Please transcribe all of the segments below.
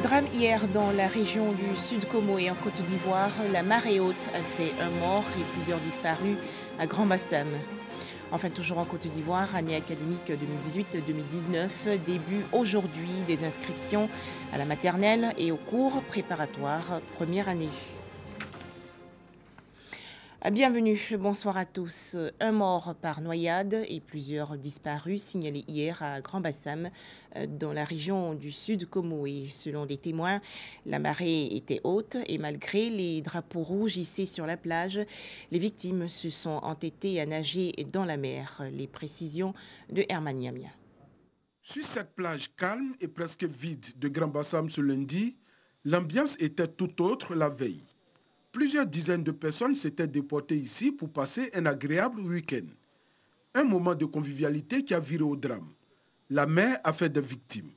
Drame hier dans la région du Sud Como et en Côte d'Ivoire. La marée haute a fait un mort et plusieurs disparus à Grand Bassam. Enfin, toujours en Côte d'Ivoire, année académique 2018-2019, début aujourd'hui des inscriptions à la maternelle et aux cours préparatoires première année. Bienvenue, bonsoir à tous. Un mort par noyade et plusieurs disparus signalés hier à Grand Bassam dans la région du Sud Como. Et selon les témoins, la marée était haute et malgré les drapeaux rouges hissés sur la plage, les victimes se sont entêtées à nager dans la mer. Les précisions de Herman Yamia. Sur cette plage calme et presque vide de Grand Bassam ce lundi, l'ambiance était tout autre la veille. Plusieurs dizaines de personnes s'étaient déportées ici pour passer un agréable week-end. Un moment de convivialité qui a viré au drame. La mer a fait des victimes.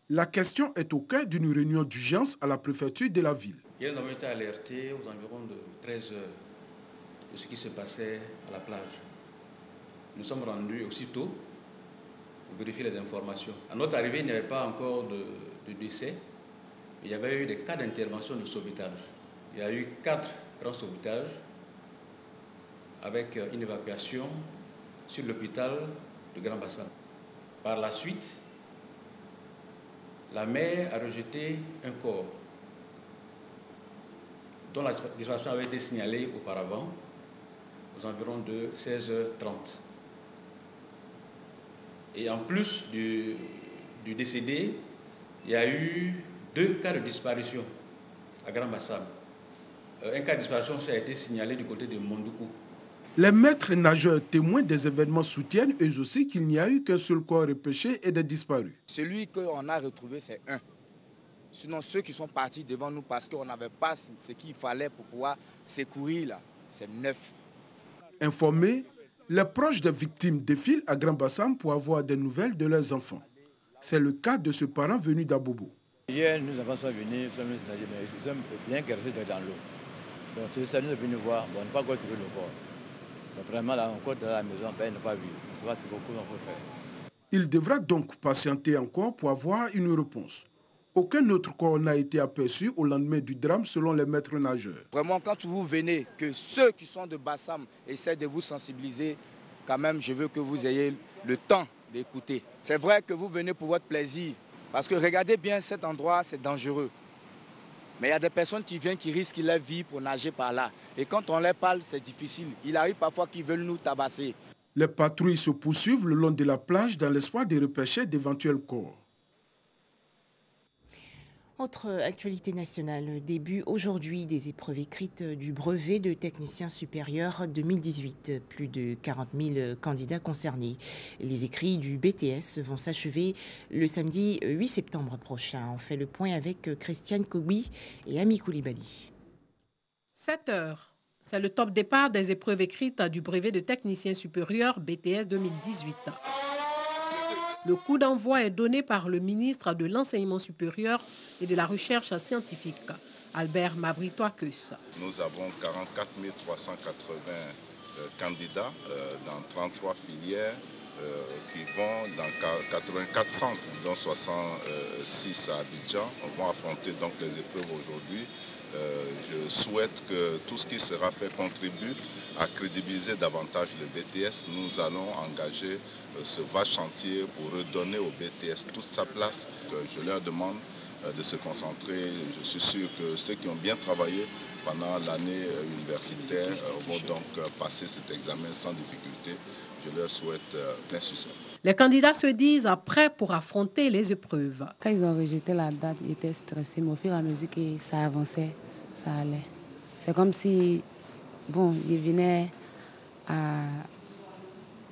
La question est au cœur d'une réunion d'urgence à la préfecture de la ville. Hier, nous avons été alertés aux environs de 13 heures de ce qui se passait à la plage. Nous sommes rendus aussitôt pour vérifier les informations. À notre arrivée, il n'y avait pas encore de décès. Il y avait eu des cas d'intervention de sauvetage. Il y a eu 4 grands sauvetages avec une évacuation sur l'hôpital de Grand Bassam. Par la suite, la mer a rejeté un corps dont la disparition avait été signalée auparavant aux environs de 16h30. Et en plus du décédé, il y a eu 2 cas de disparition à Grand Bassam. Un cas de disparition a été signalé du côté de Mondoukou. Les maîtres nageurs témoins des événements soutiennent eux aussi qu'il n'y a eu qu'un seul corps repêché et des disparus. Celui qu'on a retrouvé, c'est un. Sinon, ceux qui sont partis devant nous parce qu'on n'avait pas ce qu'il fallait pour pouvoir secourir, là, c'est 9. Informés, les proches des victimes défilent à Grand Bassam pour avoir des nouvelles de leurs enfants. C'est le cas de ce parent venu d'Abobo. Hier, nos enfants sont venus, ils sont bien caressés dans l'eau. Donc c'est ça, nous sommes venus voir, on n'a pas encore trouvé le corps. Donc vraiment, là, on compte à la maison, on n'a pas vu. C'est pas ce qu'on peut faire. Il devra donc patienter encore pour avoir une réponse. Aucun autre corps n'a été aperçu au lendemain du drame selon les maîtres nageurs. Vraiment, quand vous venez, que ceux qui sont de Bassam essaient de vous sensibiliser, quand même, je veux que vous ayez le temps d'écouter. C'est vrai que vous venez pour votre plaisir, parce que regardez bien cet endroit, c'est dangereux. Mais il y a des personnes qui viennent, qui risquent leur vie pour nager par là. Et quand on leur parle, c'est difficile. Il arrive parfois qu'ils veulent nous tabasser. Les patrouilles se poursuivent le long de la plage dans l'espoir de repêcher d'éventuels corps. Autre actualité nationale, début aujourd'hui des épreuves écrites du brevet de technicien supérieur 2018. Plus de 40 000 candidats concernés. Les écrits du BTS vont s'achever le samedi 8 septembre prochain. On fait le point avec Christiane Kobi et Ami Koulibaly. 7 heures. C'est le top départ des épreuves écrites du brevet de technicien supérieur BTS 2018. Le coup d'envoi est donné par le ministre de l'Enseignement supérieur et de la Recherche scientifique, Albert Mabritois-Keus. Nous avons 44 380 candidats dans 33 filières qui vont dans 84 centres, dont 66 à Abidjan. On va affronter donc les épreuves aujourd'hui. Je souhaite que tout ce qui sera fait contribue à crédibiliser davantage le BTS. Nous allons engager ce vaste chantier pour redonner au BTS toute sa place. Je leur demande de se concentrer. Je suis sûr que ceux qui ont bien travaillé pendant l'année universitaire vont donc passer cet examen sans difficulté. Je leur souhaite plein succès. Les candidats se disent prêts pour affronter les épreuves. Quand ils ont rejeté la date, ils étaient stressés, mais au fur et à mesure que ça avançait, ça allait. C'est comme si, ils venaient à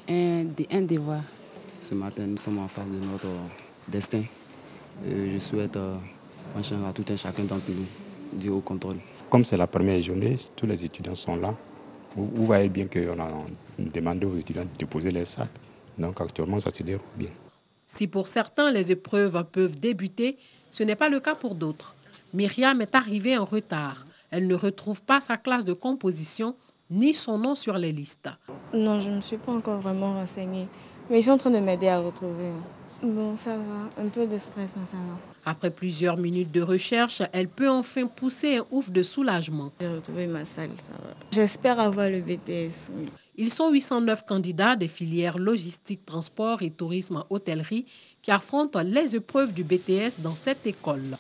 un devoir. Ce matin, nous sommes en face de notre destin. Je souhaite franchement à tout un chacun d'entre nous du haut contrôle. Comme c'est la première journée, tous les étudiants sont là. Vous voyez bien qu'on a demandé aux étudiants de déposer les sacs. Donc actuellement, ça se déroule bien. Si pour certains, les épreuves peuvent débuter, ce n'est pas le cas pour d'autres. Myriam est arrivée en retard. Elle ne retrouve pas sa classe de composition ni son nom sur les listes. Non, je ne me suis pas encore vraiment renseignée. Mais ils sont en train de m'aider à retrouver. Bon, ça va. Un peu de stress, mais ça va. Après plusieurs minutes de recherche, elle peut enfin pousser un ouf de soulagement. J'ai retrouvé ma salle, ça va. J'espère avoir le BTS. Oui. Ils sont 809 candidats des filières logistique, transport et tourisme hôtellerie qui affrontent les épreuves du BTS dans cette école.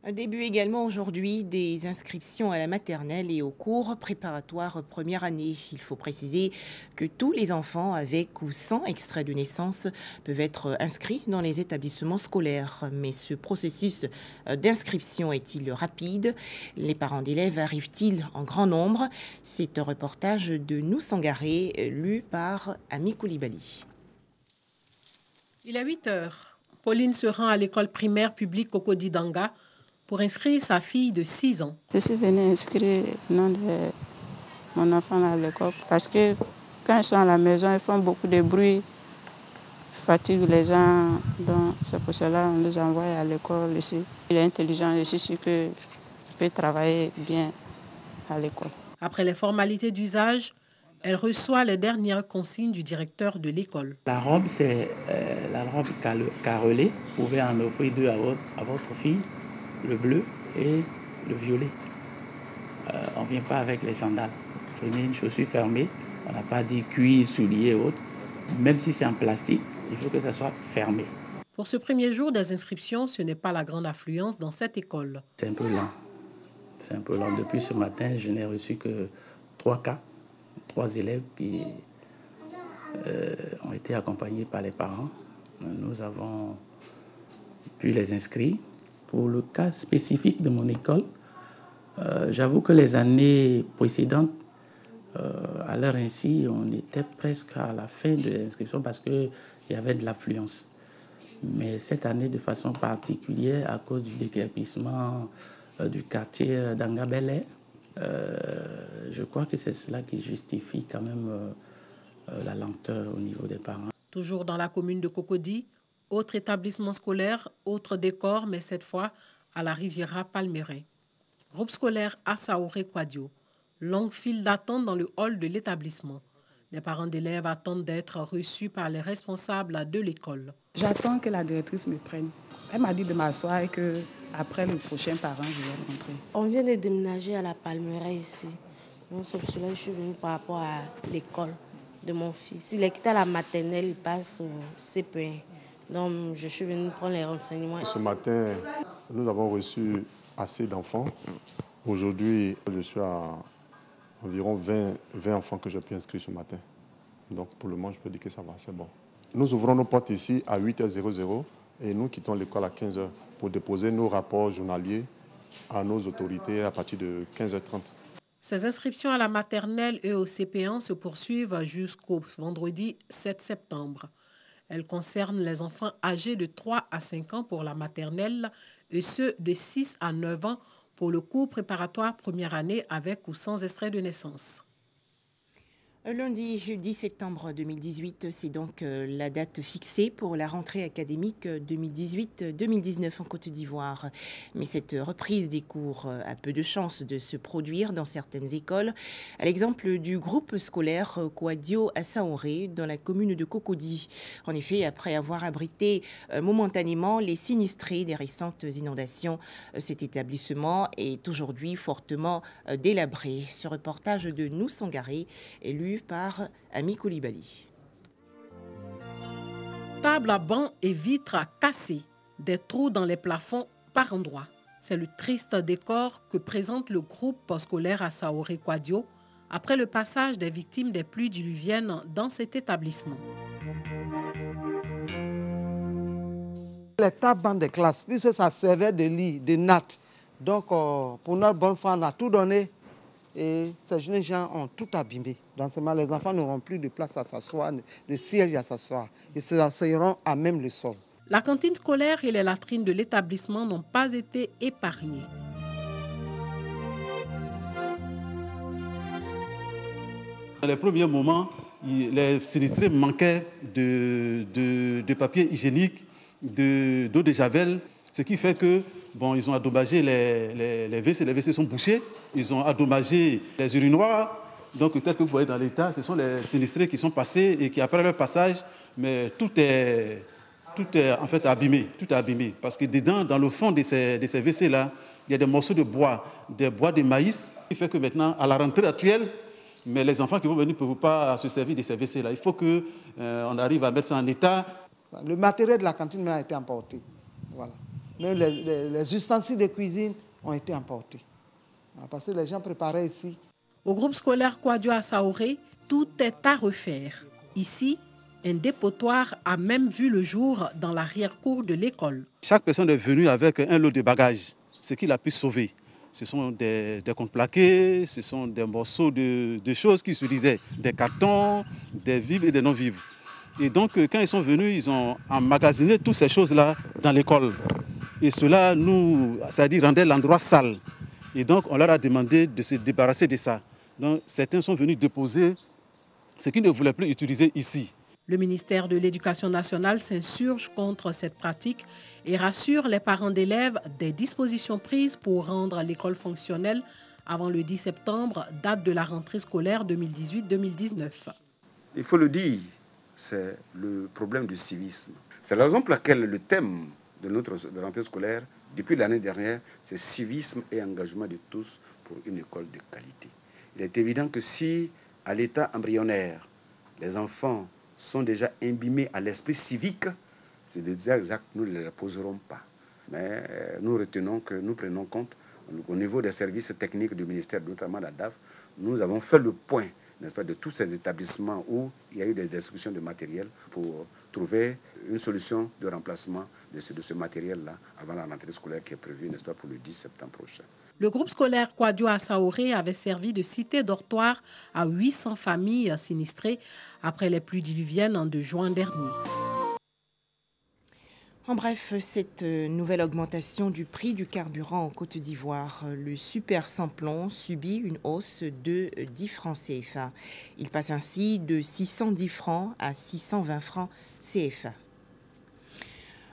Un début également aujourd'hui des inscriptions à la maternelle et aux cours préparatoires première année. Il faut préciser que tous les enfants avec ou sans extrait de naissance peuvent être inscrits dans les établissements scolaires. Mais ce processus d'inscription est-il rapide? Les parents d'élèves arrivent-ils en grand nombre? C'est un reportage de Nou Sangaré lu par Ami Koulibaly. Il est 8 heures. Pauline se rend à l'école primaire publique Cocody Danga pour inscrire sa fille de 6 ans. Je suis venue inscrire le nom de mon enfant à l'école parce que quand ils sont à la maison, ils font beaucoup de bruit, fatiguent les gens. Donc c'est pour cela qu'on les envoie à l'école ici. Il est intelligent, je suis sûr qu'il peut travailler bien à l'école. Après les formalités d'usage, elle reçoit les dernières consignes du directeur de l'école. La robe, c'est la robe carrelée. Vous pouvez en offrir 2 à votre fille. Le bleu et le violet. On ne vient pas avec les sandales. Prenez une chaussure fermée. On n'a pas dit cuir, soulier et autres. Même si c'est en plastique, il faut que ça soit fermé. Pour ce premier jour des inscriptions, ce n'est pas la grande affluence dans cette école. C'est un peu lent. C'est un peu lent. Depuis ce matin, je n'ai reçu que 3 cas. 3 élèves qui ont été accompagnés par les parents. Nous avons pu les inscrire. Pour le cas spécifique de mon école, j'avoue que les années précédentes, à l'heure ainsi, on était presque à la fin de l'inscription parce qu'il y avait de l'affluence. Mais cette année, de façon particulière, à cause du déguerpissement du quartier d'Angabele, je crois que c'est cela qui justifie quand même la lenteur au niveau des parents. Toujours dans la commune de Cocody, autre établissement scolaire, autre décor, mais cette fois à la Riviera Palmeraie. Groupe scolaire Assaoré Kwadio. Longue file d'attente dans le hall de l'établissement. Les parents d'élèves attendent d'être reçus par les responsables de l'école. J'attends que la directrice me prenne. Elle m'a dit de m'asseoir et qu'après le prochain parent, je vais rentrer. On vient de déménager à la Palmeraie ici. Donc c'est pour cela que je suis venue par rapport à l'école de mon fils. Il est quitté à la maternelle, il passe au CP1. Donc, je suis venue prendre les renseignements. Ce matin, nous avons reçu assez d'enfants. Aujourd'hui, je suis à environ 20 enfants que j'ai pu inscrire ce matin. Donc, pour le moment, je peux dire que ça va, c'est bon. Nous ouvrons nos portes ici à 8h00 et nous quittons l'école à 15h pour déposer nos rapports journaliers à nos autorités à partir de 15h30. Ces inscriptions à la maternelle et au CP1 se poursuivent jusqu'au vendredi 7 septembre. Elles concernent les enfants âgés de 3 à 5 ans pour la maternelle et ceux de 6 à 9 ans pour le cours préparatoire première année avec ou sans extrait de naissance. Lundi 10 septembre 2018, c'est donc la date fixée pour la rentrée académique 2018-2019 en Côte d'Ivoire. Mais cette reprise des cours a peu de chances de se produire dans certaines écoles, à l'exemple du groupe scolaire Kwadio Assaoré dans la commune de Cocody. En effet, après avoir abrité momentanément les sinistrés des récentes inondations, cet établissement est aujourd'hui fortement délabré. Ce reportage de Nou Sangaré est lu par Ami Koulibaly. Table à bancs et vitres cassées, des trous dans les plafonds par endroits. C'est le triste décor que présente le groupe scolaire Assaoré Kwadio après le passage des victimes des pluies diluviennes dans cet établissement. Les tables de classe, puisque ça servait de lit, de natte. Donc, pour notre bonne foi, on a tout donné. Et ces jeunes gens ont tout abîmé. Dans ce moment, les enfants n'auront plus de place à s'asseoir, de siège à s'asseoir. Ils se asseoiront à même le sol. La cantine scolaire et les latrines de l'établissement n'ont pas été épargnées. Dans les premiers moments, les sinistrés manquaient de papier hygiénique, d'eau de javel, ce qui fait que ils ont endommagé les WC. Les WC sont bouchés. Ils ont endommagé les urinoirs. Donc, tel que vous voyez dans l'état, ce sont les sinistrés qui sont passés et qui, après leur passage, mais tout est tout est en fait abîmé, tout est abîmé. Parce que dedans, dans le fond de ces WC-là, il y a des morceaux de bois, des bois de maïs, qui fait que maintenant, à la rentrée actuelle, mais les enfants qui vont venir ne peuvent pas se servir de ces WC-là. Il faut qu'on arrive à mettre ça en état. Le matériel de la cantine a été emporté. Voilà. Mais les ustensiles de cuisine ont été emportés. Parce que les gens préparaient ici. Au groupe scolaire Kouadio à Saoré, tout est à refaire. Ici, un dépotoir a même vu le jour dans l'arrière-cour de l'école. Chaque personne est venue avec un lot de bagages, ce qu'il a pu sauver. Ce sont des contreplaqués, ce sont des morceaux de choses qui se disaient, des cartons, des vivres et des non-vivres. Et donc, quand ils sont venus, ils ont emmagasiné toutes ces choses-là dans l'école. Et cela c'est-à-dire rendait l'endroit sale. Et donc, on leur a demandé de se débarrasser de ça. Donc, certains sont venus déposer ce qu'ils ne voulaient plus utiliser ici. Le ministère de l'Éducation nationale s'insurge contre cette pratique et rassure les parents d'élèves des dispositions prises pour rendre l'école fonctionnelle avant le 10 septembre, date de la rentrée scolaire 2018-2019. Il faut le dire, c'est le problème du civisme. C'est la raison pour laquelle le thème de notre rentrée scolaire, depuis l'année dernière, c'est civisme et engagement de tous pour une école de qualité. Il est évident que si, à l'état embryonnaire, les enfants sont déjà imbibés à l'esprit civique, ces deux actes, nous ne les poserons pas. Mais nous retenons que nous prenons compte, au niveau des services techniques du ministère, notamment la DAF, nous avons fait le point, n'est-ce pas, de tous ces établissements où il y a eu des destructions de matériel pour trouver une solution de remplacement de ce matériel-là avant la rentrée scolaire qui est prévue, n'est-ce pas, pour le 10 septembre prochain. Le groupe scolaire Kouadio à Saoré avait servi de cité dortoir à 800 familles sinistrées après les pluies diluviennes de juin dernier. En bref, cette nouvelle augmentation du prix du carburant en Côte d'Ivoire, le super sans-plomb subit une hausse de 10 francs CFA. Il passe ainsi de 610 francs à 620 francs CFA.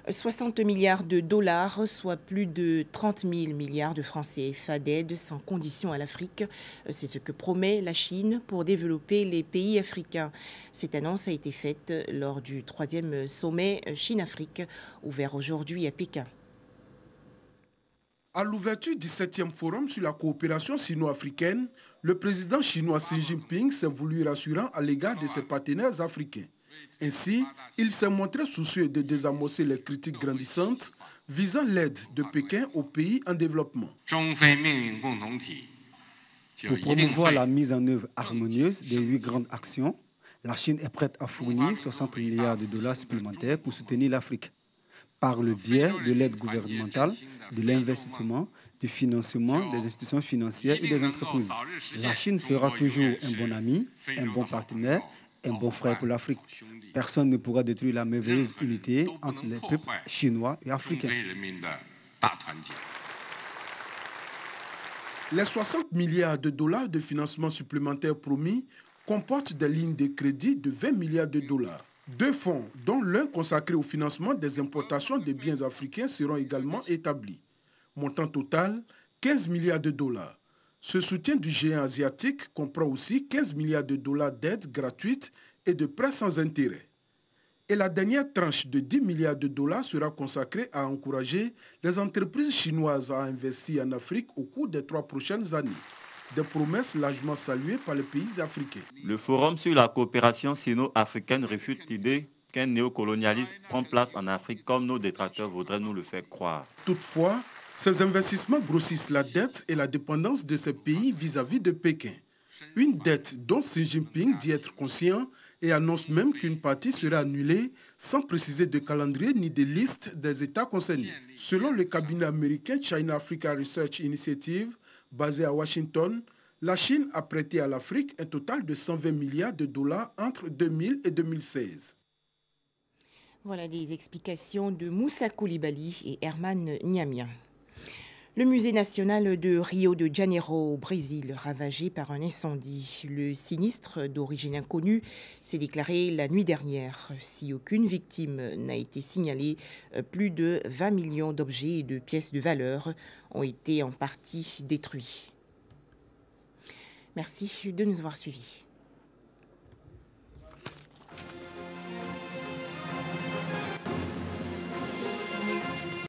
60 milliards de dollars, soit plus de 30 000 milliards de francs CFA d'aide sans condition à l'Afrique. C'est ce que promet la Chine pour développer les pays africains. Cette annonce a été faite lors du 3e sommet Chine-Afrique, ouvert aujourd'hui à Pékin. À l'ouverture du 7e forum sur la coopération sino-africaine, le président chinois Xi Jinping s'est voulu rassurant à l'égard de ses partenaires africains. Ainsi, il s'est montré soucieux de désamorcer les critiques grandissantes visant l'aide de Pékin aux pays en développement. Pour promouvoir la mise en œuvre harmonieuse des 8 grandes actions, la Chine est prête à fournir 60 milliards de dollars supplémentaires pour soutenir l'Afrique, par le biais de l'aide gouvernementale, de l'investissement, du financement des institutions financières et des entreprises. La Chine sera toujours un bon ami, un bon partenaire, un bon frère pour l'Afrique. Personne ne pourra détruire la merveilleuse unité entre les peuples chinois et africains. Les 60 milliards de dollars de financement supplémentaire promis comportent des lignes de crédit de 20 milliards de dollars. 2 fonds, dont l'un consacré au financement des importations de biens africains, seront également établis. Montant total, 15 milliards de dollars. Ce soutien du géant asiatique comprend aussi 15 milliards de dollars d'aides gratuites et de prêts sans intérêt. Et la dernière tranche de 10 milliards de dollars sera consacrée à encourager les entreprises chinoises à investir en Afrique au cours des 3 prochaines années. Des promesses largement saluées par les pays africains. Le forum sur la coopération sino-africaine réfute l'idée qu'un néocolonialisme prend place en Afrique comme nos détracteurs voudraient nous le faire croire. Toutefois, ces investissements grossissent la dette et la dépendance de ces pays vis-à-vis de Pékin. Une dette dont Xi Jinping dit être conscient et annonce même qu'une partie sera annulée sans préciser de calendrier ni de liste des États concernés. Selon le cabinet américain China Africa Research Initiative, basé à Washington, la Chine a prêté à l'Afrique un total de 120 milliards de dollars entre 2000 et 2016. Voilà les explications de Moussa Koulibaly et Herman Niamien. Le musée national de Rio de Janeiro au Brésil, ravagé par un incendie. Le sinistre d'origine inconnue s'est déclaré la nuit dernière. Si aucune victime n'a été signalée, plus de 20 millions d'objets et de pièces de valeur ont été en partie détruits. Merci de nous avoir suivis.